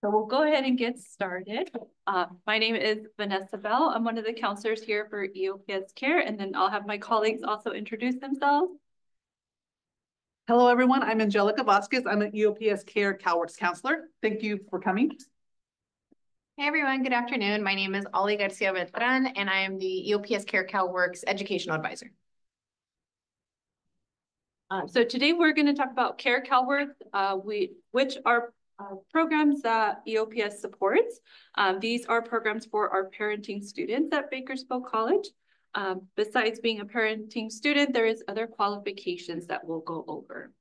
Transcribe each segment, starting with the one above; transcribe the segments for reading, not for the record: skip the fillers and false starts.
So we'll go ahead and get started. My name is Vanessa Bell. I'm one of the counselors here for EOPS Care, and then I'll have my colleagues also introduce themselves. Hello, everyone. I'm Angelica Vasquez. I'm an EOPS Care CalWorks counselor. Thank you for coming. Hey everyone, good afternoon. My name is Ali Garcia Beltran, and I am the EOPS Care CalWorks Educational Advisor. So today we're going to talk about Care CalWorks, which are programs that EOPS supports. These are programs for our parenting students at Bakersfield College. Besides being a parenting student, there is other qualifications that we'll go over.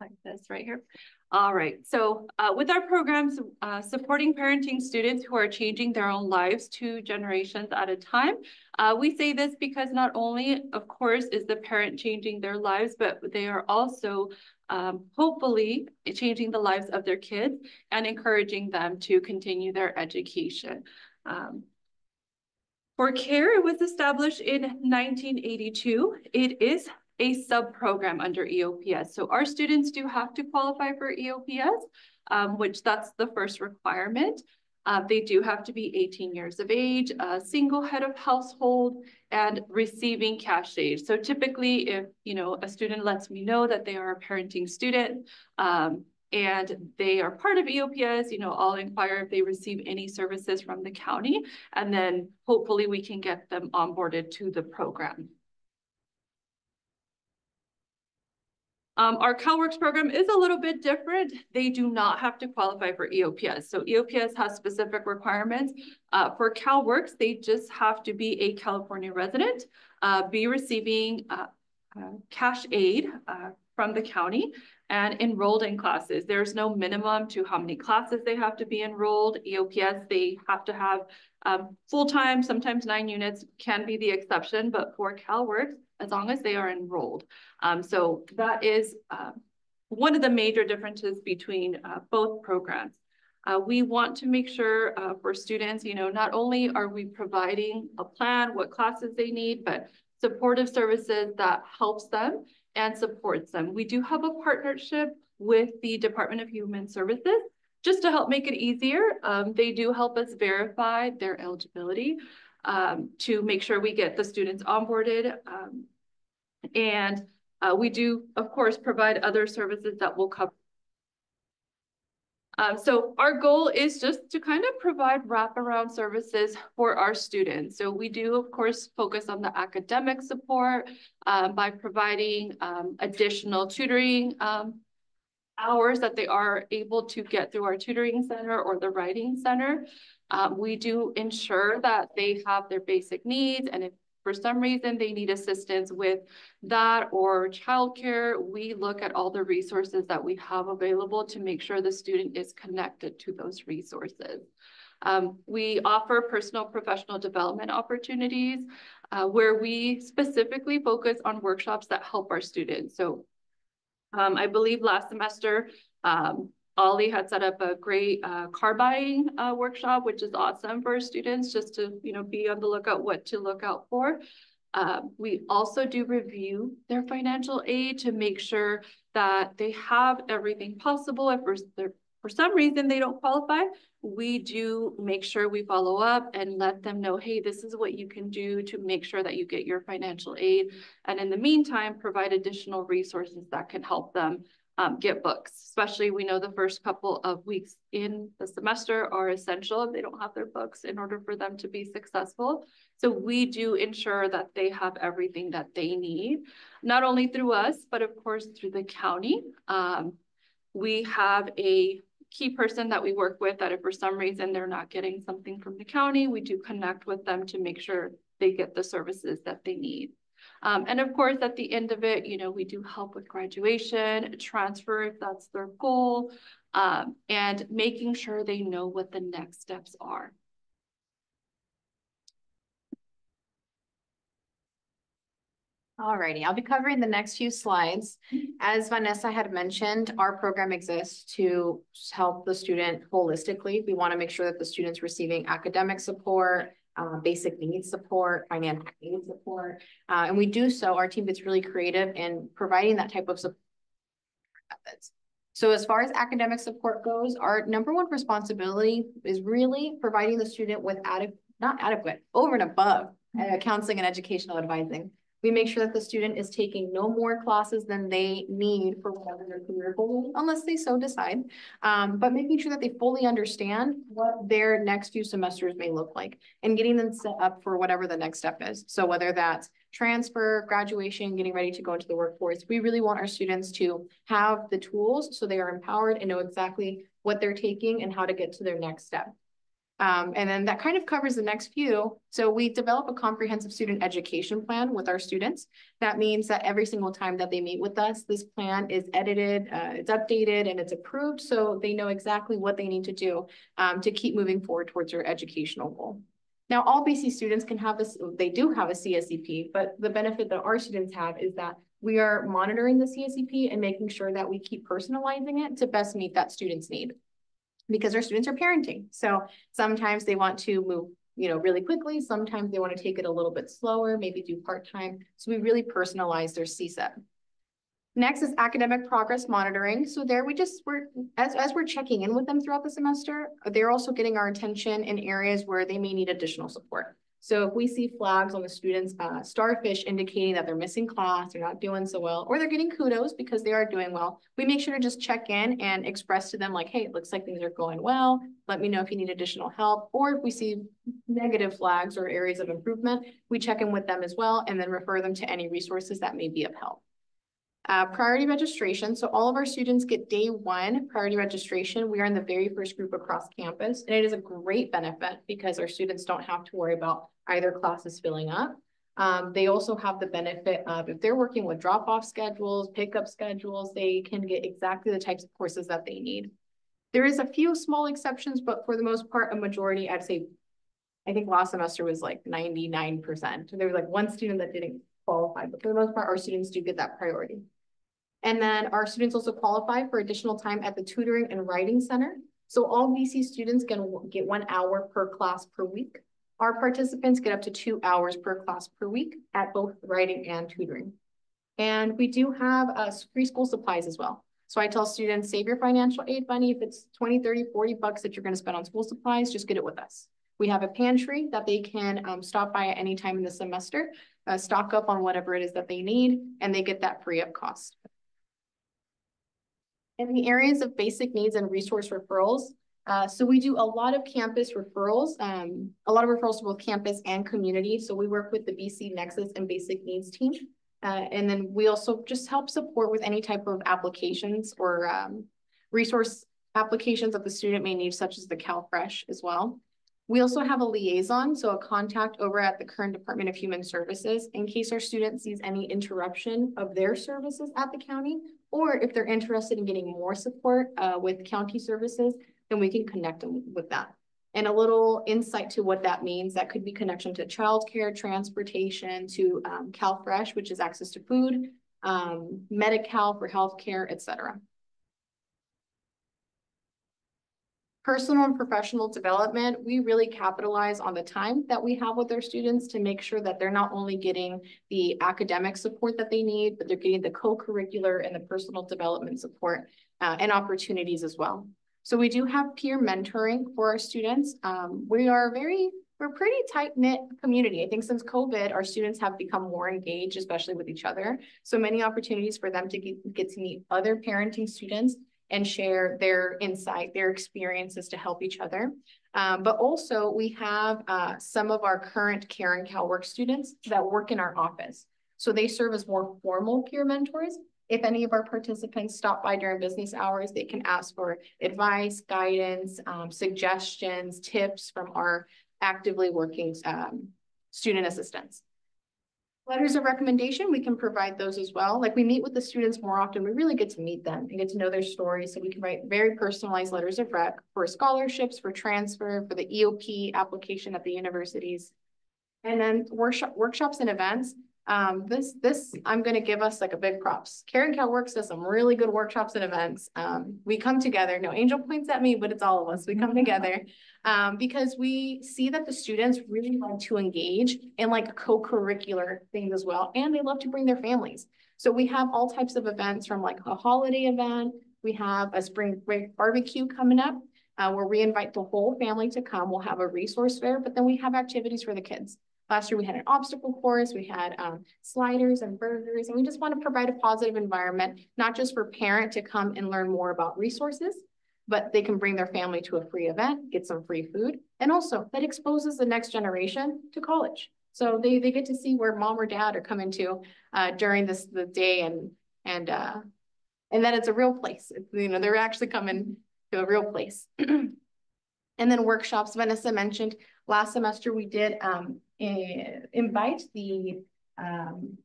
Like this right here. All right, so with our programs, supporting parenting students who are changing their own lives 2 generations at a time. We say this because not only, of course, is the parent changing their lives, but they are also hopefully changing the lives of their kids and encouraging them to continue their education. For CARE, it was established in 1982. It is a sub-program under EOPS. So our students do have to qualify for EOPS, which that's the first requirement. They do have to be 18 years of age, a single head of household, and receiving cash aid. So typically, if a student lets me know that they are a parenting student, and they are part of EOPS, I'll inquire if they receive any services from the county, and then hopefully we can get them onboarded to the program. Our CalWorks program is a little bit different. They do not have to qualify for EOPS. So EOPS has specific requirements. For CalWorks, they just have to be a California resident, be receiving cash aid from the county, and enrolled in classes. There's no minimum to how many classes they have to be enrolled. EOPS, they have to have full-time, sometimes 9 units can be the exception, but for CalWorks, as long as they are enrolled. So that is one of the major differences between both programs. We want to make sure for students, not only are we providing a plan, what classes they need, but supportive services that helps them and supports them. We do have a partnership with the Department of Human Services just to help make it easier. They do help us verify their eligibility to make sure we get the students onboarded. And we do, of course, provide other services that will cover. So our goal is just to kind of provide wraparound services for our students. So we do, of course, focus on the academic support by providing additional tutoring hours that they are able to get through our tutoring center or the writing center. We do ensure that they have their basic needs, and if for some reason they need assistance with that or childcare, we look at all the resources that we have available to make sure the student is connected to those resources. We offer personal professional development opportunities where we specifically focus on workshops that help our students. So I believe last semester, Ollie had set up a great car buying workshop, which is awesome for our students, just to be on the lookout what to look out for. We also do review their financial aid to make sure that they have everything possible. If for some reason they don't qualify, we do make sure we follow up and let them know, hey, this is what you can do to make sure that you get your financial aid. And in the meantime, provide additional resources that can help them get books. Especially, we know the first couple of weeks in the semester are essential if they don't have their books in order for them to be successful. So we do ensure that they have everything that they need, not only through us, but of course through the county. We have a key person that we work with that if for some reason they're not getting something from the county, we do connect with them to make sure they get the services that they need. And of course, at the end of it, we do help with graduation, transfer if that's their goal, and making sure they know what the next steps are. Alrighty, I'll be covering the next few slides. As Vanessa had mentioned, our program exists to help the student holistically. We want to make sure that the student's receiving academic support, basic needs support, financial aid support. And we do so, our team gets really creative in providing that type of support methods. So as far as academic support goes, our number one responsibility is really providing the student with not adequate, over and above counseling and educational advising. We make sure that the student is taking no more classes than they need for whatever their career goal is, unless they so decide, but making sure that they fully understand what their next few semesters may look like and getting them set up for whatever the next step is. So whether that's transfer, graduation, getting ready to go into the workforce, we really want our students to have the tools so they are empowered and know exactly what they're taking and how to get to their next step. And then that kind of covers the next few. So we develop a comprehensive student education plan with our students. That means that every single time that they meet with us, this plan is edited, it's updated, and it's approved so they know exactly what they need to do to keep moving forward towards their educational goal. Now, all BC students can have this, they do have a CSEP, but the benefit that our students have is that we are monitoring the CSEP and making sure that we keep personalizing it to best meet that student's need. Because our students are parenting. So sometimes they want to move, really quickly. Sometimes they want to take it a little bit slower, maybe do part-time. So we really personalize their CSEP. Next is academic progress monitoring. So there as we're checking in with them throughout the semester, they're also getting our attention in areas where they may need additional support. So if we see flags on the students, starfish indicating that they're missing class, they're not doing so well, or they're getting kudos because they are doing well, we make sure to just check in and express to them like, hey, it looks like things are going well. Let me know if you need additional help. Or if we see negative flags or areas of improvement, we check in with them as well and then refer them to any resources that may be of help. Priority registration. So all of our students get day one priority registration. We are in the very first group across campus, and it is a great benefit because our students don't have to worry about either classes filling up. They also have the benefit of if they're working with drop-off schedules, pickup schedules, they can get exactly the types of courses that they need. There is a few small exceptions, but for the most part, a majority, I'd say, I think last semester was like 99%. There was like one student that didn't qualify, but for the most part, our students do get that priority. And then our students also qualify for additional time at the tutoring and writing center. So all BC students can get 1 hour per class per week. Our participants get up to 2 hours per class per week at both writing and tutoring. And we do have free school supplies as well. So I tell students, save your financial aid money. If it's 20, 30, 40 bucks that you're going to spend on school supplies, just get it with us. We have a pantry that they can stop by at any time in the semester, stock up on whatever it is that they need, and they get that free of cost. In the areas of basic needs and resource referrals, so we do a lot of campus referrals, a lot of referrals to both campus and community. So we work with the BC Nexus and Basic Needs team. And then we also just help support with any type of applications or resource applications that the student may need, such as the CalFresh as well. We also have a liaison, so a contact over at the Kern Department of Human Services in case our student sees any interruption of their services at the county, or if they're interested in getting more support with county services, then we can connect them with that. And a little insight to what that means, that could be connection to childcare, transportation, to CalFresh, which is access to food, Medi-Cal for healthcare, etc. Personal and professional development, we really capitalize on the time that we have with our students to make sure that they're not only getting the academic support that they need, but they're getting the co-curricular and the personal development support and opportunities as well. So we do have peer mentoring for our students. We're a pretty tight-knit community. I think since COVID, our students have become more engaged, especially with each other. So many opportunities for them to get to meet other parenting students and share their insight, their experiences to help each other. But also we have some of our current CARE and CalWorks students that work in our office. So they serve as more formal peer mentors. If any of our participants stop by during business hours, they can ask for advice, guidance, suggestions, tips from our actively working student assistants. Letters of recommendation, we can provide those as well. Like we meet with the students more often, we really get to meet them and get to know their stories. So we can write very personalized letters of rec for scholarships, for transfer, for the EOP application at the universities. And then workshops and events. This I'm going to give us like a big props. CARE and CalWorks does some really good workshops and events. We come together. No, Angel points at me, but it's all of us. We come together because we see that the students really like to engage in like co-curricular things as well, and they love to bring their families. So we have all types of events, from like a holiday event. We have a spring break barbecue coming up where we invite the whole family to come. We'll have a resource fair, but then we have activities for the kids. Last year, we had an obstacle course, we had sliders and burgers, and we just want to provide a positive environment, not just for parent to come and learn more about resources, but they can bring their family to a free event, get some free food, and also that exposes the next generation to college. So they get to see where mom or dad are coming to during the day, and that it's a real place. You know, they're actually coming to a real place. And then workshops, Vanessa mentioned last semester we did invite the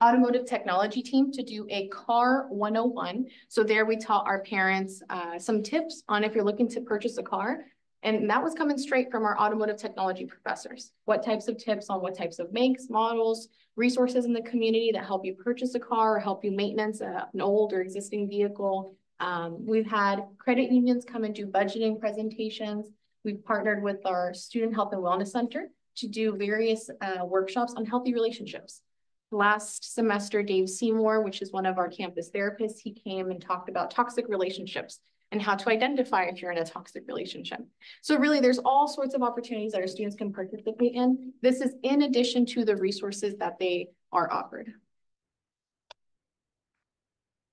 automotive technology team to do a car 101. So there we taught our parents some tips on if you're looking to purchase a car. And that was coming straight from our automotive technology professors. What types of tips on what types of makes, models, resources in the community that help you purchase a car or help you maintenance an old or existing vehicle. We've had credit unions come and do budgeting presentations. We've partnered with our Student Health and Wellness Center to do various workshops on healthy relationships. Last semester, Dave Seymour, which is one of our campus therapists, he came and talked about toxic relationships and how to identify if you're in a toxic relationship. So really, there's all sorts of opportunities that our students can participate in. This is in addition to the resources that they are offered.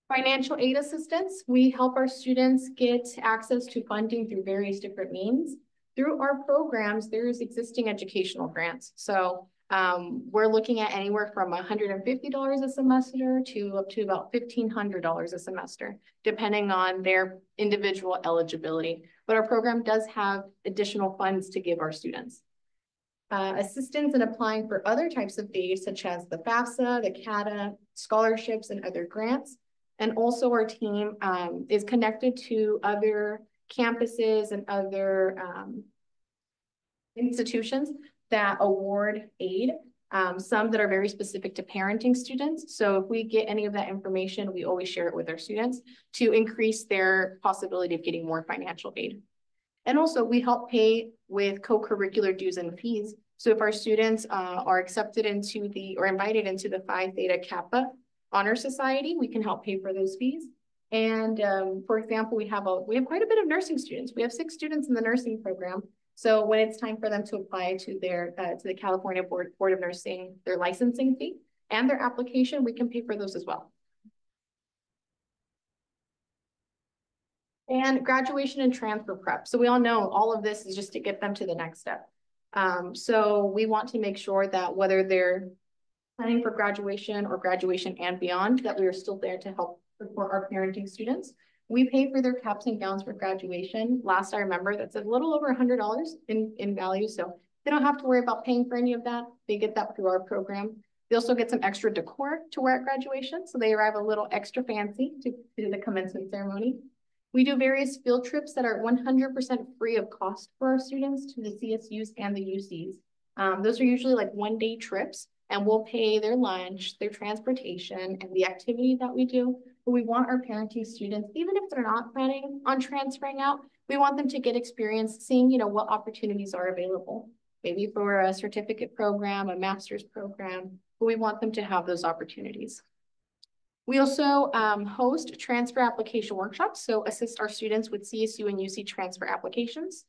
Financial aid assistance, we help our students get access to funding through various different means. Through our programs, there's existing educational grants. So we're looking at anywhere from $150 a semester to up to about $1,500 a semester, depending on their individual eligibility. But our program does have additional funds to give our students. Assistance in applying for other types of aid, such as the FAFSA, the CATA, scholarships, and other grants. And also our team is connected to other campuses and other institutions that award aid, some that are very specific to parenting students. So if we get any of that information, we always share it with our students to increase their possibility of getting more financial aid. And also we help pay with co-curricular dues and fees. So if our students are accepted into or invited into the Phi Theta Kappa Honor Society, we can help pay for those fees. And for example, we have quite a bit of nursing students. We have 6 students in the nursing program. So when it's time for them to apply to their to the California Board of Nursing, their licensing fee and their application, we can pay for those as well. And graduation and transfer prep. So we all know all of this is just to get them to the next step. So we want to make sure that whether they're planning for graduation or graduation and beyond, that we are still there to help support our parenting students. We pay for their caps and gowns for graduation. Last I remember, that's a little over $100 in value. So they don't have to worry about paying for any of that. They get that through our program. They also get some extra decor to wear at graduation. So they arrive a little extra fancy to do the commencement ceremony. We do various field trips that are 100% free of cost for our students to the CSUs and the UCs. Those are usually like one-day trips, and we'll pay their lunch, their transportation, and the activity that we do. But we want our parenting students, even if they're not planning on transferring out, we want them to get experience seeing, you know, what opportunities are available. Maybe for a certificate program, a master's program, but we want them to have those opportunities. We also host transfer application workshops, so assist our students with CSU and UC transfer applications.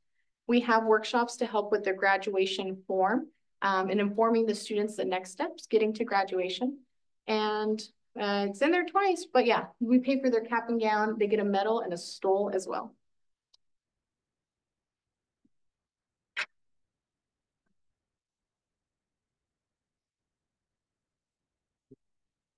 We have workshops to help with their graduation form and informing the students the next steps, getting to graduation. And it's in there twice, but yeah, we pay for their cap and gown. They get a medal and a stole as well.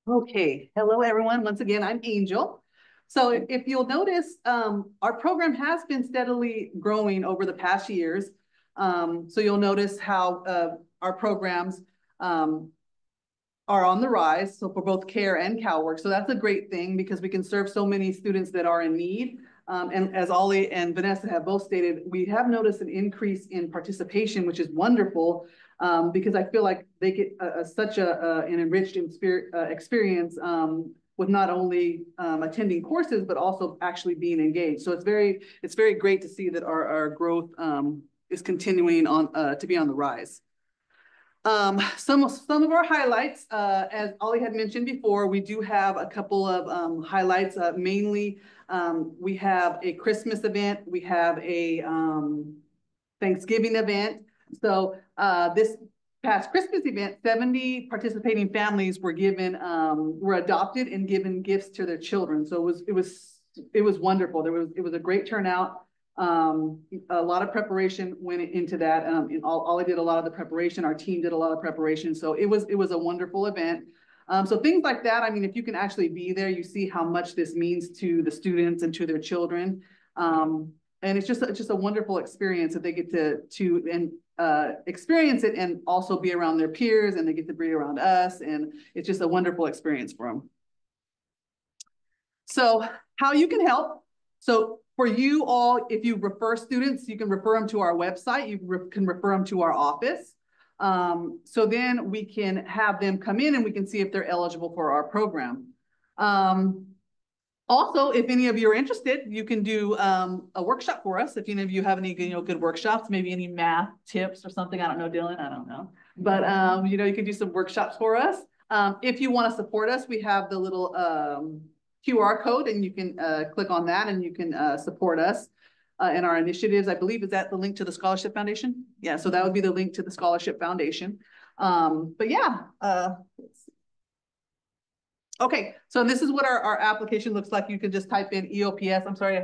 Okay, hello everyone. Once again, I'm Angel. So if you'll notice, our program has been steadily growing over the past years. So you'll notice how our programs are on the rise. So for both CARE and CalWorks. So that's a great thing because we can serve so many students that are in need. And as Ollie and Vanessa have both stated, we have noticed an increase in participation, which is wonderful. because I feel like they get such an enriched experience with not only attending courses, but also actually being engaged. So it's very great to see that our growth is continuing on to be on the rise. Some of our highlights, as Ollie had mentioned before, we do have a couple of highlights. Mainly, we have a Christmas event, we have a Thanksgiving event. So this past Christmas event, 70 participating families were adopted and given gifts to their children. So it was wonderful. It was a great turnout. A lot of preparation went into that. Ollie did a lot of the preparation. Our team did a lot of preparation. So it was a wonderful event. So things like that. I mean, if you can actually be there, you see how much this means to the students and to their children. And it's just a wonderful experience that they get to experience it and also be around their peers, and they get to be around us, and it's just a wonderful experience for them. So how you can help. So for you all, if you refer students, you can refer them to our website. You can refer them to our office. So then we can have them come in and we can see if they're eligible for our program. Also, if any of you are interested, you can do a workshop for us. If any of you have any good workshops, maybe any math tips or something. I don't know, Dylan, I don't know. But you can do some workshops for us. If you want to support us, we have the little QR code, and you can click on that and you can support us in our initiatives. I believe, is that the link to the Scholarship Foundation? Yeah, so that would be the link to the Scholarship Foundation. But yeah, okay, so this is what our application looks like. You could just type in EOPS. I'm sorry,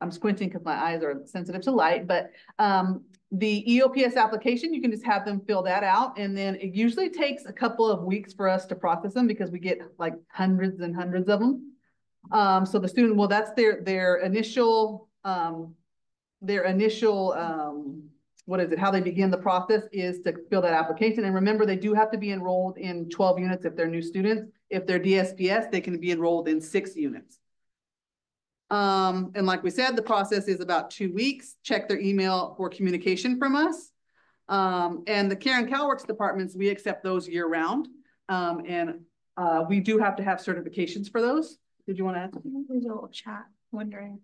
I'm squinting because my eyes are sensitive to light, but the EOPS application, you can just have them fill that out. And then it usually takes a couple of weeks for us to process them because we get like hundreds and hundreds of them. So the student, well, that's their initial, what is it? How they begin the process is to fill that application. And remember, they do have to be enrolled in 12 units if they're new students. If they're DSPS, they can be enrolled in 6 units. And like we said, the process is about 2 weeks. Check their email for communication from us. And the Care and CalWorks departments, we accept those year round. And we do have to have certifications for those. Did you want to add something? There's a little chat wondering.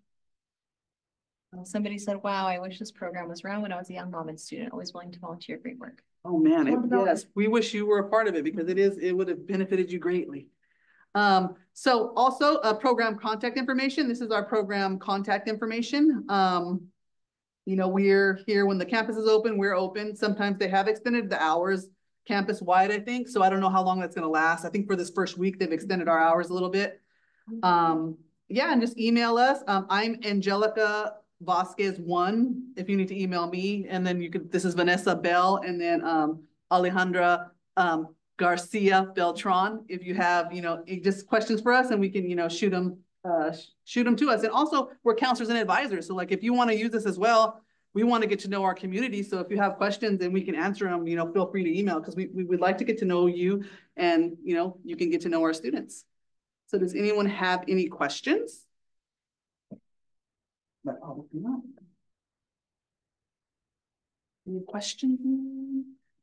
Somebody said, wow, I wish this program was around when I was a young mom and student, always willing to volunteer. Great work. Oh man, yes, we wish you were a part of it because it would have benefited you greatly. So also program contact information. This is our program contact information. We're here when the campus is open, we're open. Sometimes they have extended the hours campus wide, I think. So I don't know how long that's going to last. I think for this first week, they've extended our hours a little bit. Yeah, and just email us. I'm Angelica Vasquez 1 if you need to email me, and then this is Vanessa Bell, and then Alejandra Garcia Beltran if you have just questions for us, and we can shoot them to us. And also we're counselors and advisors, so like if you want to use this as well, we want to get to know our community. So if you have questions and we can answer them, feel free to email, because we would like to get to know you, and you can get to know our students. So does anyone have any questions? Any questions?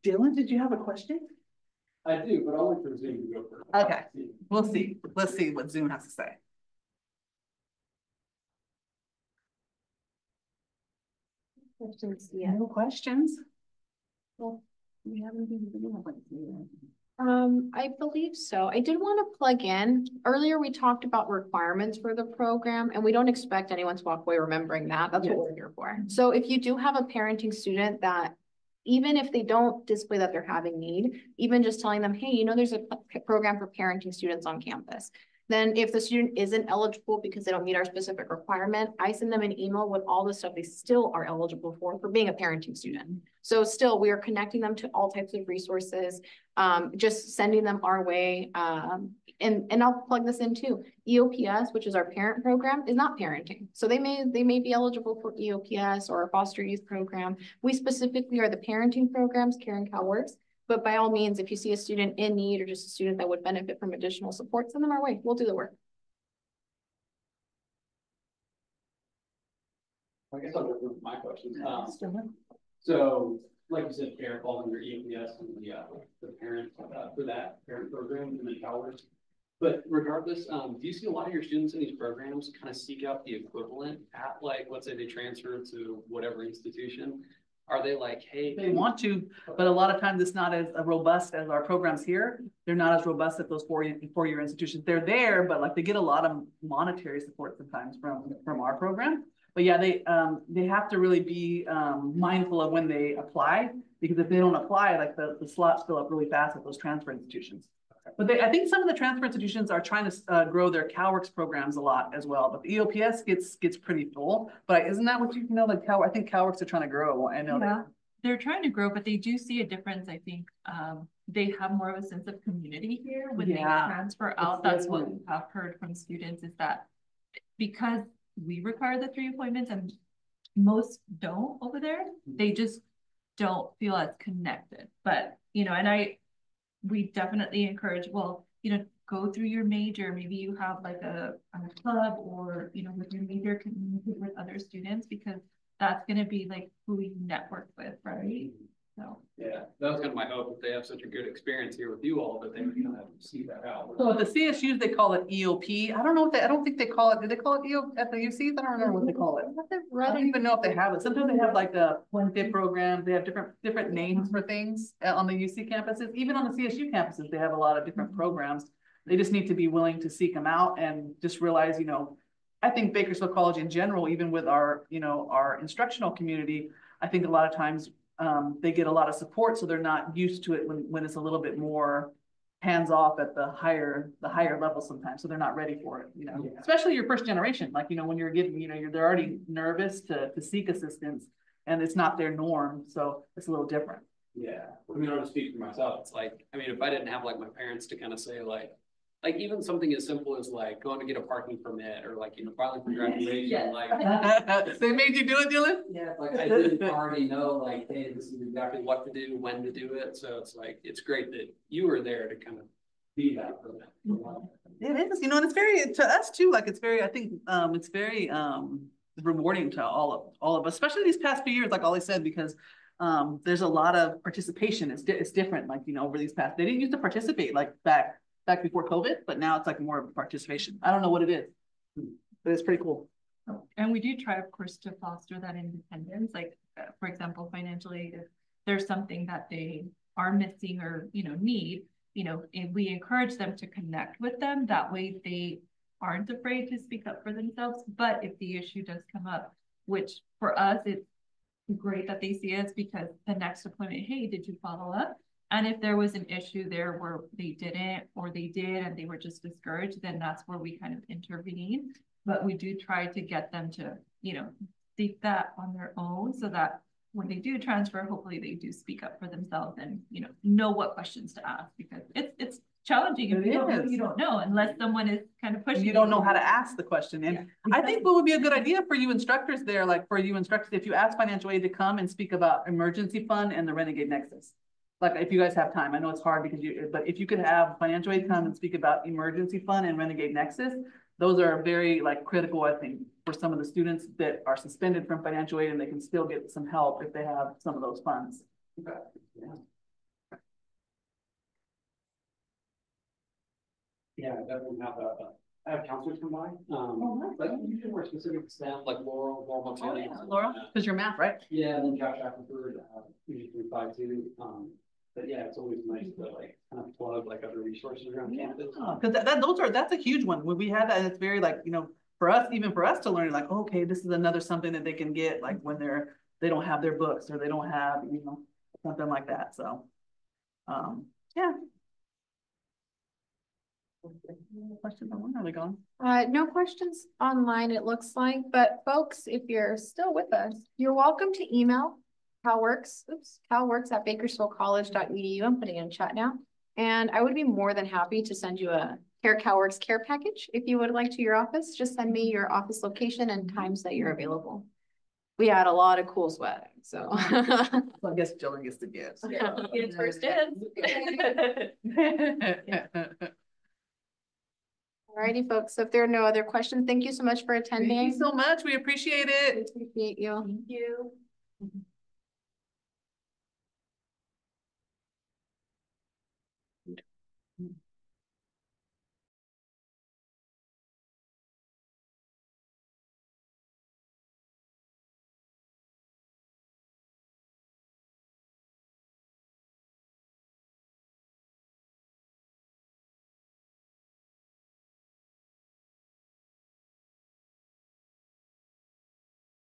Dylan, did you have a question? I do, but I'll wait for Zoom to go first. Okay, we'll see. Let's see what Zoom has to say. Questions? Yeah. No questions? Well, we haven't been. I believe so. I did want to plug in. Earlier, we talked about requirements for the program, and we don't expect anyone to walk away remembering that. That's what we're here for. So if you do have a parenting student that, even if they don't display that they're having need, even just telling them, hey, there's a program for parenting students on campus. Then if the student isn't eligible because they don't meet our specific requirement, I send them an email with all the stuff they still are eligible for being a parenting student. So still, we are connecting them to all types of resources, just sending them our way. And I'll plug this in too. EOPS, which is our parent program, is not parenting. So they may be eligible for EOPS or a foster youth program. We specifically are the parenting programs, Care and CalWorks. But by all means, if you see a student in need or just a student that would benefit from additional support, send them our way. We'll do the work. I guess I'll go with my question. So like you said, parent falls under EMPS and the parent for that parent program and the CalWorks. But regardless, do you see a lot of your students in these programs kind of seek out the equivalent at, like, let's say they transfer to whatever institution? Are they like, hey, They want to, but a lot of times it's not as robust as our programs here. They're not as robust at those four-year institutions. They're there, but like they get a lot of monetary support sometimes from our program. But yeah, they have to really be mindful of when they apply, because if they don't apply, like the slots fill up really fast at those transfer institutions. But I think some of the transfer institutions are trying to grow their CalWorks programs a lot as well. But the EOPS gets pretty full. But isn't that what you know? Like I think CalWorks are trying to grow. I know that. They're trying to grow, but they do see a difference. I think they have more of a sense of community here when they transfer out. That's what we have heard from students, is that because we require the 3 appointments and most don't over there, they just don't feel as connected. But you know, and we definitely encourage, well, you know, go through your major. Maybe you have like a club, or, you know, with your major, communicate with other students, because that's going to be like who you network with, right? So yeah, that was kind of my hope, if they have such a good experience here with you all, that they would kind of see that out. So at the CSUs, they call it EOP. I don't know what I don't think they call it. Do they call it EOP at the UCs? I don't remember what they call it. I don't even know if they have it. Sometimes they have like a Puente program. They have different names for things on the UC campuses. Even on the CSU campuses, they have a lot of different programs. They just need to be willing to seek them out and just realize, you know, I think Bakersfield College in general, even with our, you know, our instructional community, I think a lot of times they get a lot of support, so they're not used to it when it's a little bit more hands-off at the higher level sometimes, so they're not ready for it, you know. Especially your first generation, like, you know, when you're getting, you know, they're already nervous to seek assistance, and it's not their norm, so it's a little different. Yeah, I mean, I'll just speak for myself. It's like, I mean, if I didn't have like my parents to kind of say like even something as simple as like going to get a parking permit, or like, you know, filing for graduation, like they made you do it, Dylan? Yeah, like I didn't already know, like, hey, this is exactly what to do, when to do it. So it's like, it's great that you were there to kind of be that for them. It is, you know, and it's very, to us too, like it's very, I think it's very rewarding to all of us, especially these past few years, like Ollie said, because there's a lot of participation. It's different, like, you know, over these past, they didn't used to participate like back before COVID, but now it's like more of a participation. I don't know what it is, but it's pretty cool. And we do try, of course, to foster that independence. Like, for example, financial aid, if there's something that they are missing or, you know, need, you know, and we encourage them to connect with them. That way they aren't afraid to speak up for themselves. But if the issue does come up, which for us, it's great that they see us, because the next appointment, hey, did you follow up? And if there was an issue there where they didn't, or they did and they were just discouraged, then that's where we kind of intervene. But we do try to get them to, you know, seek that on their own, so that when they do transfer, hopefully they do speak up for themselves and, you know what questions to ask, because it's challenging if you don't know, unless someone is kind of pushing. You don't know how to ask the question. And I think what would be a good idea for you instructors there, like for you instructors, if you ask financial aid to come and speak about emergency fund and the Renegade Nexus. Like if you guys have time, I know it's hard because but if you could have financial aid come and speak about emergency fund and Renegade Nexus, those are very like critical, I think, for some of the students that are suspended from financial aid, and they can still get some help if they have some of those funds. Okay. Yeah. Yeah, I definitely have I have counselors come by. Like usually more specific to STEM, like Laurel, Laurel, because you're math, right? Yeah, and then Josh Shackelford, usually 352. But yeah, it's always nice to like kind of plug like other resources around campus. Because that's a huge one. When we had that, it's very like, you know, for us, even for us to learn, like, okay, this is another something that they can get, like when they don't have their books, or they don't have, you know, something like that. So yeah. Questions online? Are they gone? No questions online, it looks like, but folks, if you're still with us, you're welcome to email CalWorks at bakersfieldcollege.edu. I'm putting it in chat now. And I would be more than happy to send you a CalWorks care package if you would like to your office. Just send me your office location and times that you're available. We had a lot of cool swag, so. Well, I guess Jillian gets the gifts. Yeah, It's first dibs. Alrighty, folks. So if there are no other questions, thank you so much for attending. Thank you so much. We appreciate it. Appreciate you. Thank you.